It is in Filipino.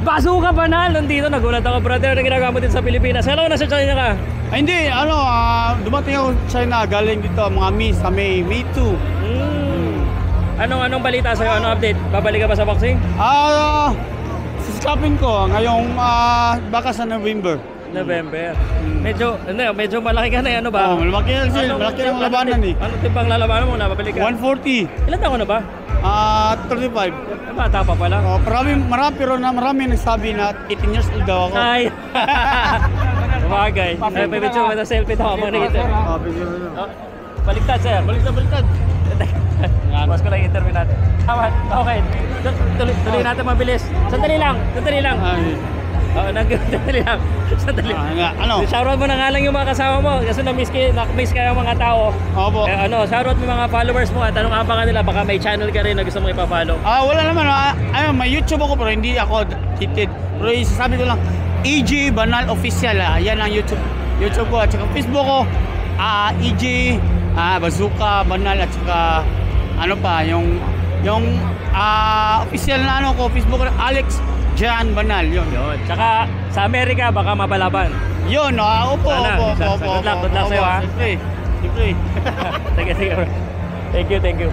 Bazooka Banal nandito. Nagulat ako, brother, na ginagawa mo din sa Pilipinas. Hello, nasa China ka? Ay, hindi, dumating ako sa China, galing dito, mga May 2. Anong balita sa'yo? Anong update? Babalik ka ba sa boxing? Siskapin ko ngayong baka sa November. Medyo malaki ka na, ano ba? Malaki na sila, malaki ang labanan eh. Ano timbang lalabanan mo? Napabalik ka? 140. Ilan taon na ba? 35. Bata pa pala. Marami nagsabi na 18 years old daw ako. Ay! Bagay. Pipicture mo na selfie daw ako nakita. Baliktad, sir. Baliktad. Mas ko lang interview natin. Tama, okay. Tuloy natin mabilis. Sandali lang. Sandali lang. Shoutout mo na nga lang yung mga kasama mo kasi na-miss kayo mga tao. Opo. Shoutout mo mga followers mo at anong abangan nila, baka may channel ka rin na gusto mong ipa-follow. Wala naman. May YouTube ako pero hindi ako tited. Pero isasabi ko lang, EJ Banal Official. Yan ang YouTube ko at saka Facebook ko. EJ Bazooka Banal at saka yung official na ko Facebook ko, Alex Jan Banal, yun. Tsaka sa Amerika baka mapalaban. Yun, opo. Good luck sa'yo, ha. Siyempre. Sige. Thank you.